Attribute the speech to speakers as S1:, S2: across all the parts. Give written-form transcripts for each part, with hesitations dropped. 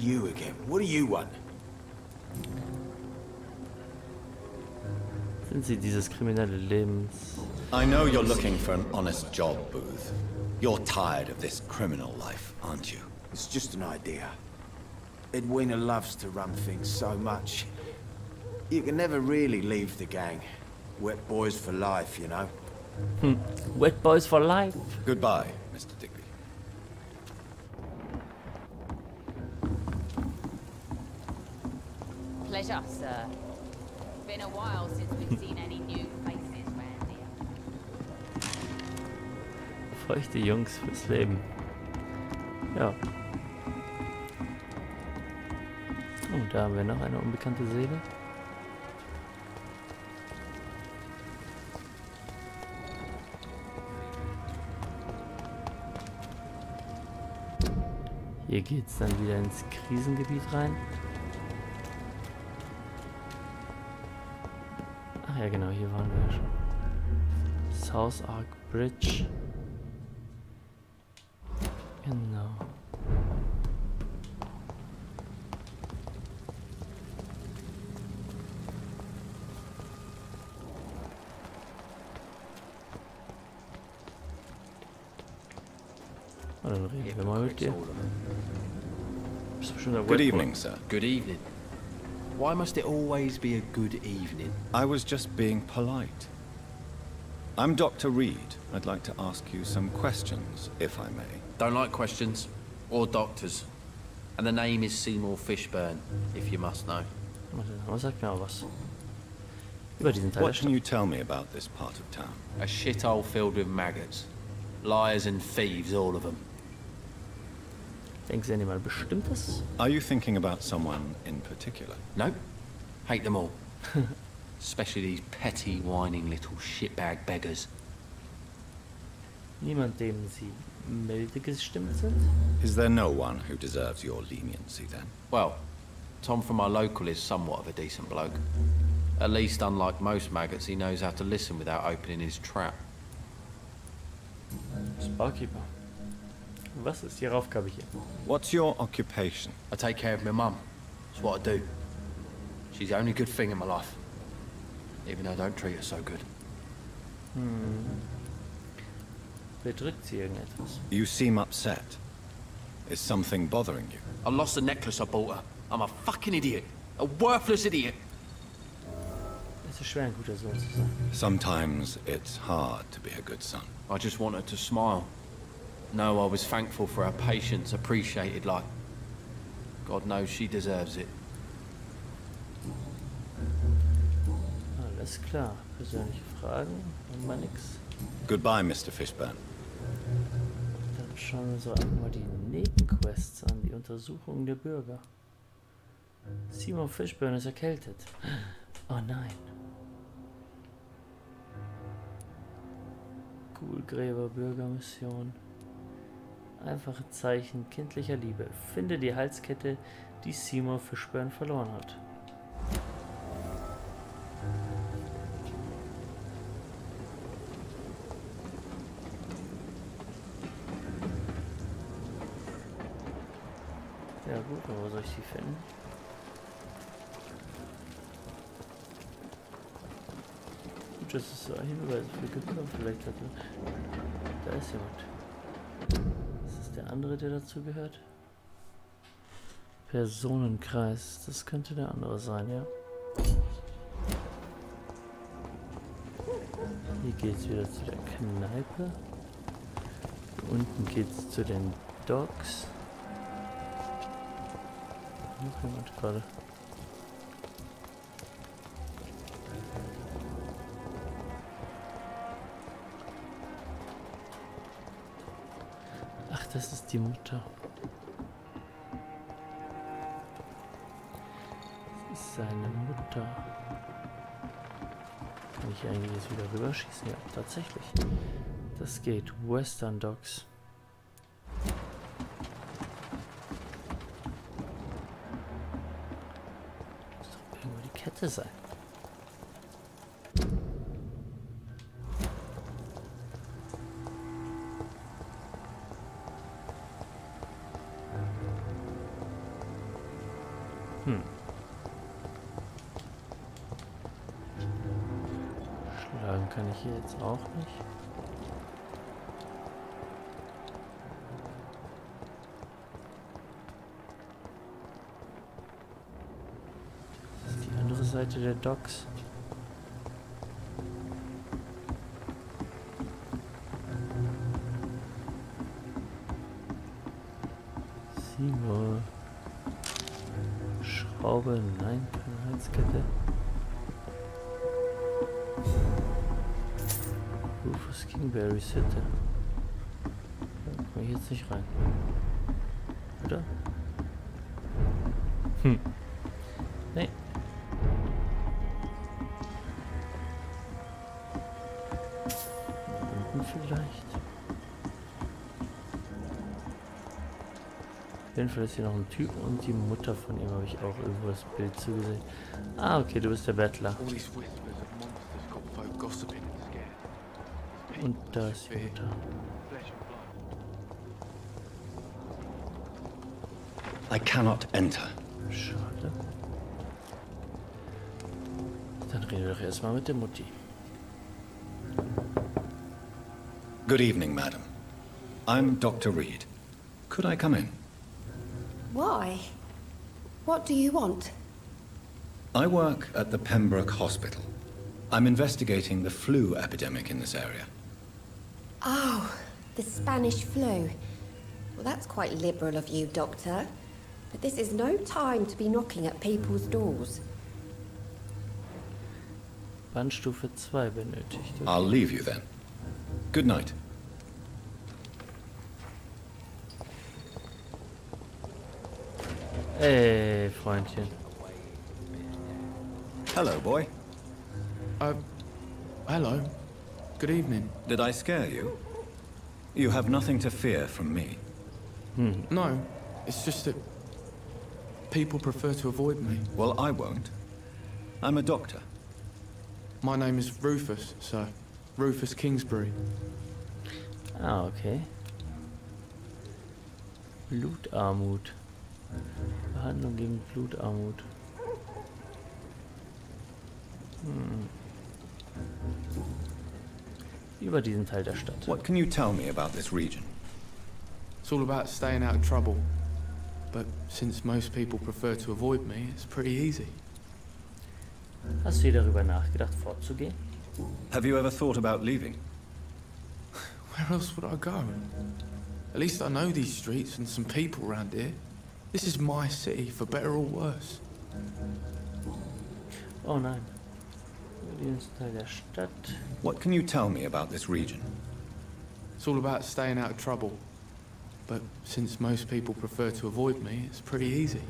S1: You again. What do you want?
S2: Sind Sie dieses kriminelle Lebens?
S3: I know you're looking for an honest job, Booth. You're tired of this criminal life, aren't you?
S1: It's just an idea. Edwina loves to run things so much. You can never really leave the gang. Wet boys for life, you know.
S2: Wet boys for life.
S3: Goodbye, Mr. Digby.
S4: Pleasure, sir. Been a while since we've seen any new faces around here.
S2: Feuchte Jungs fürs Leben. Ja. Oh, da haben wir noch eine unbekannte Seele. Hier geht's dann wieder ins Krisengebiet rein. Ach ja, genau, hier waren wir ja schon. South Arc Bridge. Genau. Und dann reden wir mal mit dir. Bist du schon der
S3: Good evening, sir.
S5: Good evening. Why must it always be a good evening?
S3: I was just being polite. I'm Dr. Reid. I'd like to ask you some questions, if I may.
S5: Don't like questions. Or doctors. And the name is Seymour Fishburne, if you must know.
S2: Was sagt mir auch was über diesen Teil der
S3: What can
S2: Stadt.
S3: you tell me about this part of town?
S5: A shithole filled with maggots. Liars and thieves, all of them.
S2: Denkst du an jemand Bestimmtes?
S3: Are you thinking about someone in particular?
S5: Nope. Hate them all. Especially these petty, whining little shitbag beggars.
S2: Niemand, dem sie milde gestimmt sind?
S3: Is there no one who deserves your leniency then?
S5: Well, Tom from our local is somewhat of a decent bloke. At least, unlike most maggots, he knows how to listen without opening his trap.
S2: Barkeeper. Was ist Ihre Aufgabe hier?
S3: What's your occupation?
S5: I take care of my mum. That's what I do. She's the only good thing in my life. Even though I don't treat her so good.
S2: Bedrückt sie irgendetwas?
S3: You seem upset. Is something bothering you?
S5: I lost the necklace I bought her. I'm a fucking idiot. A worthless idiot.
S2: Es ist schwer, ein guter Sohn zu sein.
S3: Sometimes it's hard to be a good son.
S5: I just wanted to smile. No, I was thankful for her patience, appreciated like... God knows she deserves it.
S2: Alles klar. Persönliche Fragen? Und mal nix.
S3: Goodbye, Mr. Fishburne.
S2: Dann schauen wir uns auch einfach mal die Nebenquests an. Die Untersuchung der Bürger. Seymour Fishburne ist erkältet. Oh nein. Ghoulgräber Bürgermission. Einfache Zeichen kindlicher Liebe. Finde die Halskette, die Seymour Fishburne verloren hat. Ja gut, aber wo soll ich die finden? Gut, dass es so Hinweise für gibt, aber vielleicht hat er... Da ist jemand. Ist das der andere, der dazu gehört? Personenkreis. Das könnte der andere sein, ja. Hier geht's wieder zu der Kneipe. Hier unten geht's zu den Docks. Noch jemand gerade. Ach, das ist die Mutter. Das ist seine Mutter. Kann ich eigentlich jetzt wieder rüberschießen? Ja, tatsächlich. Das geht. Western Docks. Muss doch irgendwo die Kette sein. Schlagen kann ich hier jetzt auch nicht. Das ist die andere Seite der Docks. Schraube, nein, keine Halskette. Rufus Kingberrys Hütte. Da komme ich jetzt nicht rein. Oder? Nee. Da unten vielleicht. Auf jeden Fall ist hier noch ein Typ und die Mutter von ihm habe ich auch irgendwo das Bild zugesehen. Ah, okay, du bist der Bettler. Und da ist die Mutter.
S3: I cannot enter.
S2: Schade. Dann reden wir doch erstmal mit der Mutti.
S3: Good evening, madam. I'm Dr. Reid. Could I come in?
S6: Why? What do you want?
S3: I work at the Pembroke Hospital. I'm investigating the flu epidemic in this area.
S6: Oh, the Spanish flu. Well, that's quite liberal of you, Doctor. But this is no time to be knocking at people's doors.
S2: Bandstufe 2 benötigt. Okay.
S3: I'll leave you then. Good night.
S2: Hey, Freundchen.
S3: Hello, boy.
S7: Hello. Good evening.
S3: Did I scare you? You have nothing to fear from me.
S7: No, it's just that people prefer to avoid me.
S3: Well, I won't. I'm a doctor.
S7: My name is Rufus, sir. Rufus Kingsbury.
S2: Ah, okay. Blutarmut. Behandlung gegen Blutarmut. Über diesen Teil der Stadt.
S3: What can you tell me about this region?
S7: It's all about staying out of trouble. But since most people prefer to avoid me, it's pretty easy.
S2: Hast du dir darüber nachgedacht, fortzugehen?
S3: Have you ever thought about leaving?
S7: Where else would I go? At least I know these streets and some people around here. This is my city, for better or worse.
S2: Oh nein. Über diesen Teil der Stadt.
S3: What can you tell me about this region?
S7: It's all about staying out of trouble. But since most people prefer to avoid me, it's pretty easy.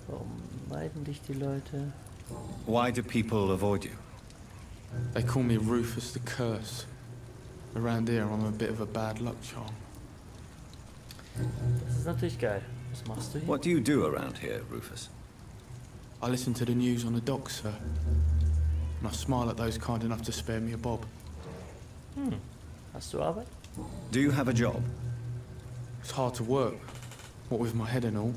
S2: Warum meiden dich die Leute?
S3: Why do people avoid you?
S7: They call me Rufus the Curse. Around here, I'm a bit of a bad luck charm.
S2: Das ist natürlich geil. Was machst du hier?
S3: What do you do around here, Rufus?
S7: I listen to the news on the docks, sir. And I smile at those kind enough to spare me a bob.
S2: Hast du Arbeit?
S3: Do you have a job?
S7: It's hard to work, what with my head and all.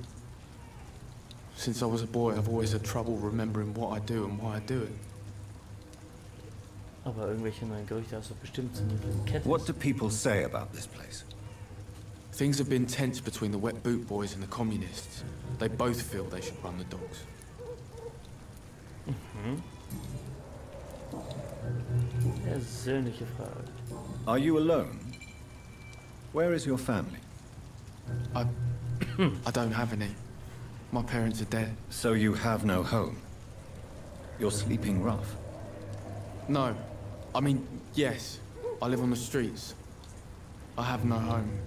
S7: Since I was a boy, I've always had trouble remembering what I do and why I do it.
S2: Aber irgendwelche neuen Gerüchte hast du bestimmt zu niedrigen Ketten.
S3: What do people say about this place?
S7: Things have been tense between the wet boot boys and the communists. They both feel they should run the docks.
S2: Persönliche Frage.
S3: Are you alone? Where is your family?
S7: I don't have any. My parents are dead.
S3: So you have no home? You're sleeping rough.
S7: No. I mean, yes. I live on the streets. I have no home.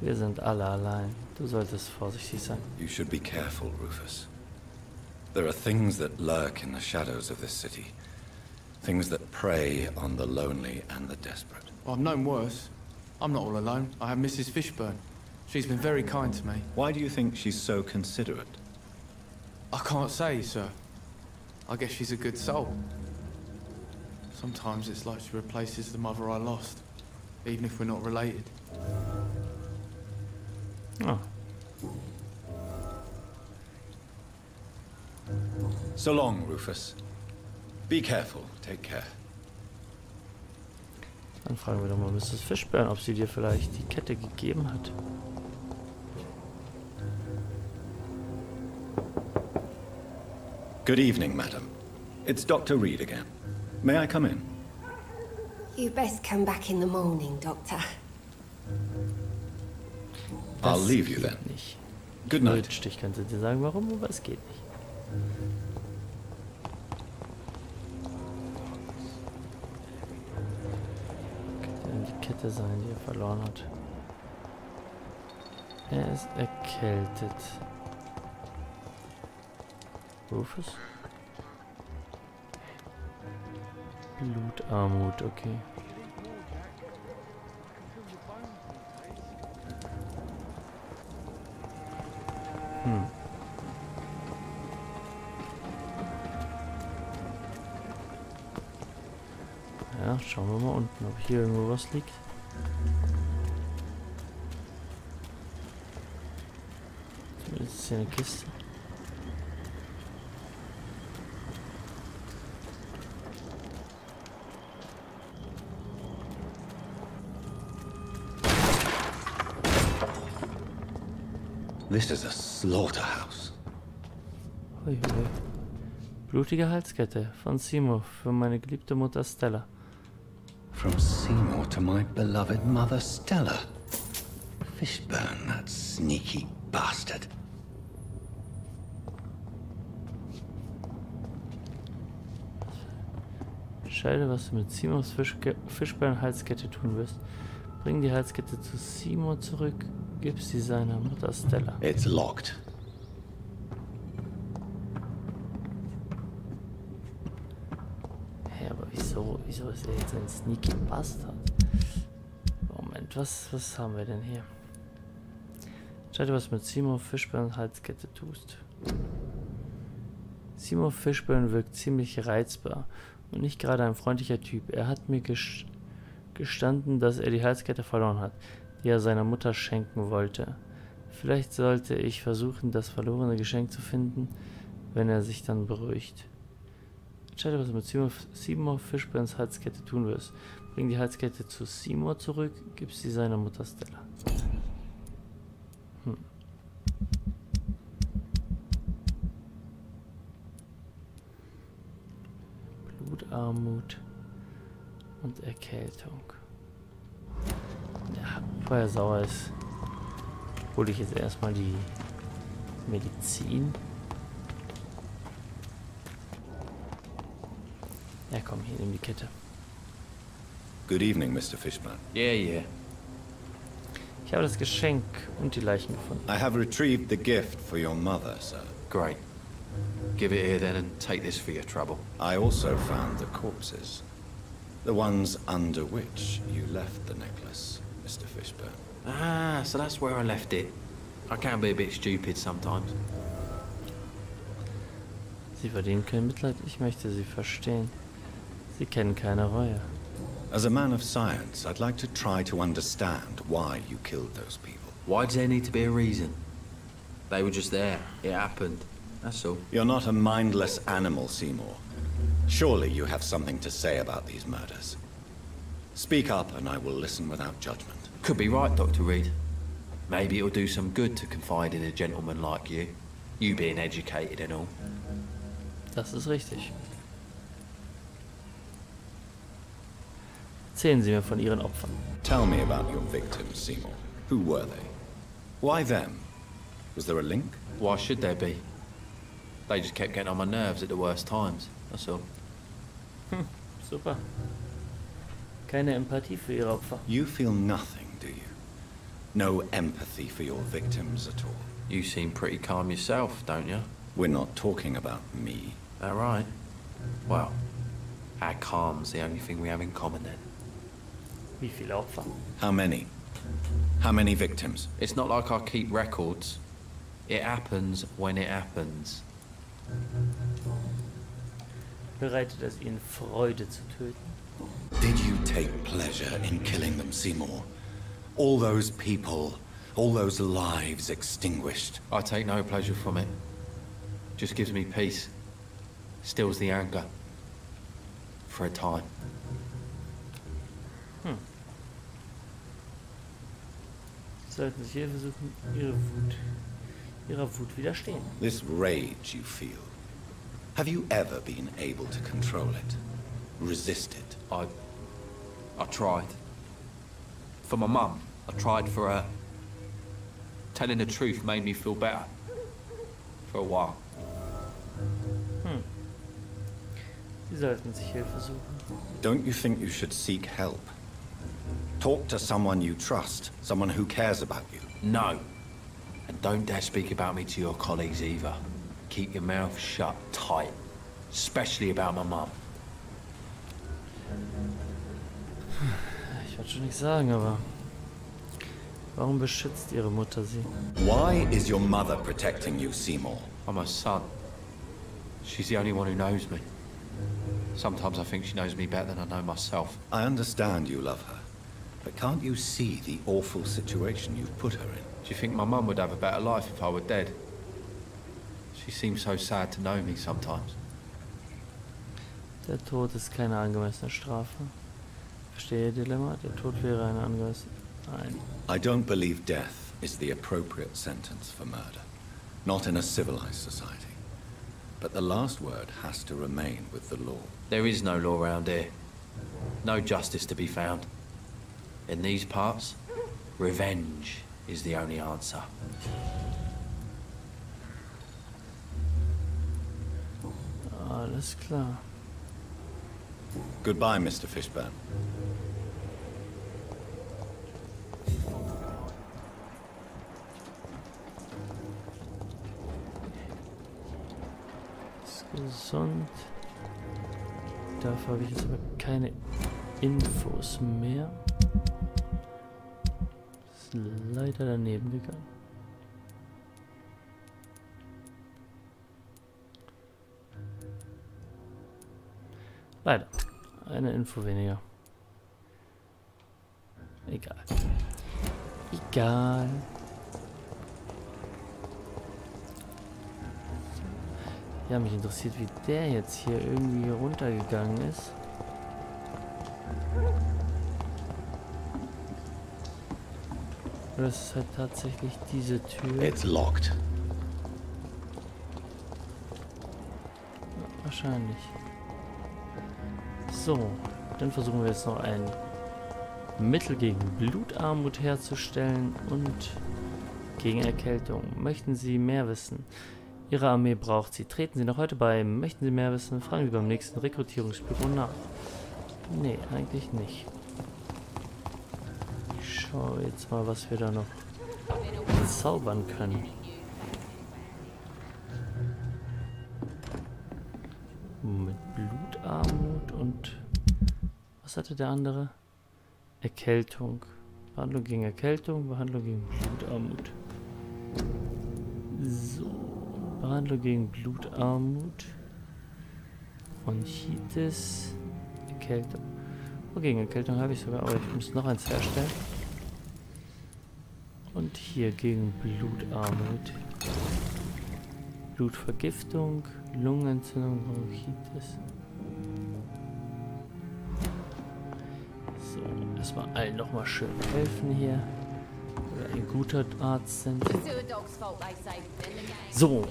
S2: Wir sind alle allein. Du solltest vorsichtig sein.
S3: You should be careful, Rufus. There are things that lurk in the shadows of this city. Things that prey on the lonely and the desperate.
S7: Well, I've known worse. I'm not all alone. I have Mrs. Fishburne. She's been very kind to me.
S3: Why do you think she's so considerate?
S7: I can't say, sir. I guess she's a good soul. Sometimes it's like she replaces the mother I lost, even if we're not related.
S2: Ah.
S3: So long, Rufus. Be careful. Take care.
S2: Dann fragen wir doch mal Mrs. Fishburne, ob sie dir vielleicht die Kette gegeben hat.
S3: Good evening, madam. It's Dr. Reid again. May I come in?
S6: You best come back in the morning, Doctor.
S3: I'll leave you then.
S2: Nicht.
S3: Good night.
S2: Ich könnte dir sagen, warum, aber es geht nicht. Könnte denn die Kette sein, die er verloren hat? Er ist erkältet. Rufus? Blutarmut, okay. Ja, schauen wir mal unten, ob hier irgendwo was liegt. Zumindest ist hier eine Kiste.
S3: This is a slaughterhouse.
S2: Ui, ui. Blutige Halskette von Seymour für meine geliebte Mutter Stella.
S3: From Seymour to my beloved mother Stella. Fishburne, that sneaky bastard.
S2: Entscheide, was du mit Seymours Fishburne Halskette tun wirst. Bring die Halskette zu Seymour zurück. Gib sie seiner Mutter Stella.
S3: It's locked.
S2: Hä, aber wieso ist er jetzt ein sneaky Bastard? Moment, was haben wir denn hier? Entscheide, was du mit Seymour Fishburne Halskette tust. Seymour Fishburne wirkt ziemlich reizbar und nicht gerade ein freundlicher Typ. Er hat mir gestanden, dass er die Halskette verloren hat, die er seiner Mutter schenken wollte. Vielleicht sollte ich versuchen, das verlorene Geschenk zu finden, wenn er sich dann beruhigt. Entscheide, was du mit Seymour Fishburnes Halskette tun wirst. Bring die Halskette zu Seymour zurück, gib sie seiner Mutter Stella. Blutarmut und Erkältung. Ja, bevor er sauer ist, hole ich jetzt erstmal die Medizin. Ja, komm, hier, nimm die Kette.
S3: Good evening, Mr. Fishburne.
S5: Yeah.
S2: Ich habe das Geschenk und die Leichen gefunden.
S3: I have retrieved the gift for your mother, sir.
S5: Great. Give it here then and take this for your trouble.
S3: I also found the corpses. The ones under which you left the necklace, Mr. Fishburne.
S5: Ah, so that's where I left it. I can be a bit stupid sometimes.
S2: Sie verdienen kein Mitleid, ich möchte sie verstehen. Sie kennen keine Reue.
S3: As a man of science, I'd like to try to understand why you killed those people.
S5: Why does there need to be a reason? They were just there. It happened. That's all.
S3: You're not a mindless animal, Seymour. Surely you have something to say about these murders. Speak up and I will listen without judgment.
S5: Could be right, Dr. Reid. Maybe it'll do some good to confide in a gentleman like you. You being educated and all.
S2: Das ist richtig. Erzählen Sie mir von Ihren Opfern.
S3: Tell me about your victims, Seymour. Who were they? Why them? Was there a link?
S5: Why should there be? They just kept getting on my nerves at the worst times. That's all.
S2: Super. Keine Empathie für Ihre Opfer.
S3: You feel nothing, do you? No empathy for your victims at all?
S5: You seem pretty calm yourself, don't you?
S3: We're not talking about me.
S5: All right. Well, our calm's the only thing we have in common then.
S2: Wie viele Opfer?
S3: How many? How many victims?
S5: It's not like I keep records. It happens when it happens.
S2: Bereitet es Ihnen Freude zu töten?
S3: Did you take pleasure in killing them, Seymour? All those people, all those lives extinguished.
S5: I take no pleasure from it. Just gives me peace. Stills the anger. For a time.
S2: Sollten sich hier versuchen, ihrer Wut widerstehen.
S3: This rage you feel, have you ever been able to control it? Resist it?
S5: I tried. For my mum. I tried for her. Telling the truth made me feel better. For a while.
S2: Sie sollten sich Hilfe suchen.
S3: Don't you think you should seek help? Talk to someone you trust, someone who cares about you.
S5: No. And don't dare speak about me to your colleagues either. Keep your mouth shut tight. Especially about my mum.
S2: Ich wollte schon nichts sagen, aber warum beschützt Ihre Mutter Sie?
S3: Why is your mother protecting you, Seymour?
S5: I'm her son. She's the only one who knows me. Sometimes I think she knows me better than I know myself.
S3: I understand you love her, but can't you see the awful situation you've put her in?
S5: Do you think my mum would have a better life if I were dead? She seems so sad to know me sometimes.
S2: Der Tod ist keine angemessene Strafe. Verstehe Ihr Dilemma? Der Tod wäre eine angemessene... Nein.
S3: I don't believe death is the appropriate sentence for murder. Not in a civilized society. But the last word has to remain with the law.
S5: There is no law around here. No justice to be found. In these parts, revenge is the only answer.
S2: Alles klar.
S3: Goodbye, Mr. Fishburne.
S2: Gesund. Dafür habe ich jetzt aber keine Infos mehr. Ist leider daneben gegangen. Leider. Eine Info weniger. Egal. Egal. Ja, mich interessiert, wie der jetzt hier irgendwie runtergegangen ist. Das ist halt tatsächlich diese Tür.
S3: It's locked.
S2: Ja, wahrscheinlich. So, dann versuchen wir jetzt noch ein Mittel gegen Blutarmut herzustellen und gegen Erkältung. Möchten Sie mehr wissen? Ihre Armee braucht Sie. Treten Sie noch heute bei. Möchten Sie mehr wissen? Fragen Sie beim nächsten Rekrutierungsbüro nach. Nee, eigentlich nicht. Ich schaue jetzt mal, was wir da noch zaubern können. Mit Blutarmut und... Was hatte der andere? Erkältung. Behandlung gegen Erkältung, Behandlung gegen Blutarmut. So. Behandlung gegen Blutarmut. Bronchitis. Erkältung. Oh, gegen Erkältung habe ich sogar, aber ich muss noch eins herstellen. Und hier gegen Blutarmut. Blutvergiftung, Lungenentzündung, Bronchitis. So, erstmal allen nochmal schön helfen hier. Oder ein guter Arzt sind. So,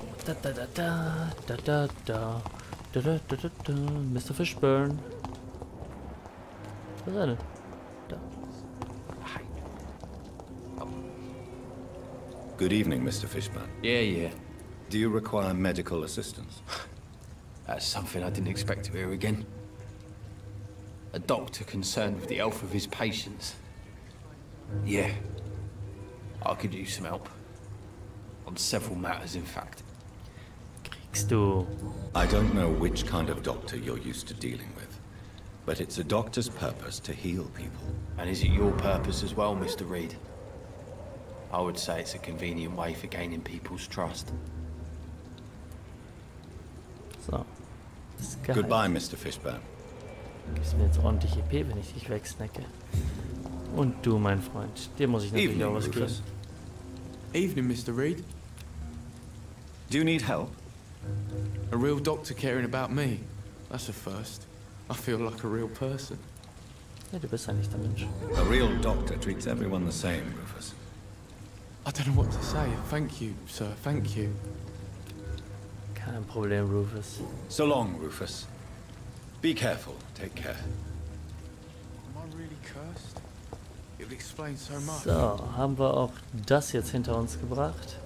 S2: Mr. Fishburne. Was ist er denn? Da.
S3: Good evening, Mr. Fishburne.
S5: Yeah.
S3: Do you require medical assistance?
S5: That's something I didn't expect to hear again. A doctor concerned with the health of his patients. Yeah. I could use some help. On several matters, in fact.
S2: Kriegst du.
S3: I don't know which kind of doctor you're used to dealing with, but it's a doctor's purpose to heal people.
S5: And is it your purpose as well, Mr. Reid? I would say it's a convenient way for gaining people's trust.
S2: So. Das Gehalt.
S3: Goodbye, Mr. Fishburne.
S2: Gibst mir jetzt ordentlich EP, wenn ich dich wegsnacke. Und du, mein Freund, dir muss ich natürlich
S3: Evening,
S2: auch was geben.
S3: Rufus.
S7: Evening, Mr. Reid.
S3: Do you need help?
S7: A real doctor caring about me. That's a first. I feel like a real person.
S2: Ja, du bist ein echter Mensch.
S3: A real doctor treats everyone the same, Rufus.
S7: I don't know what to say. Thank you, sir. Thank you.
S2: Kein Problem, Rufus.
S3: So long, Rufus. Be careful. Take care.
S7: Am I really cursed? It would explain so much.
S2: So, haben wir auch das jetzt hinter uns gebracht.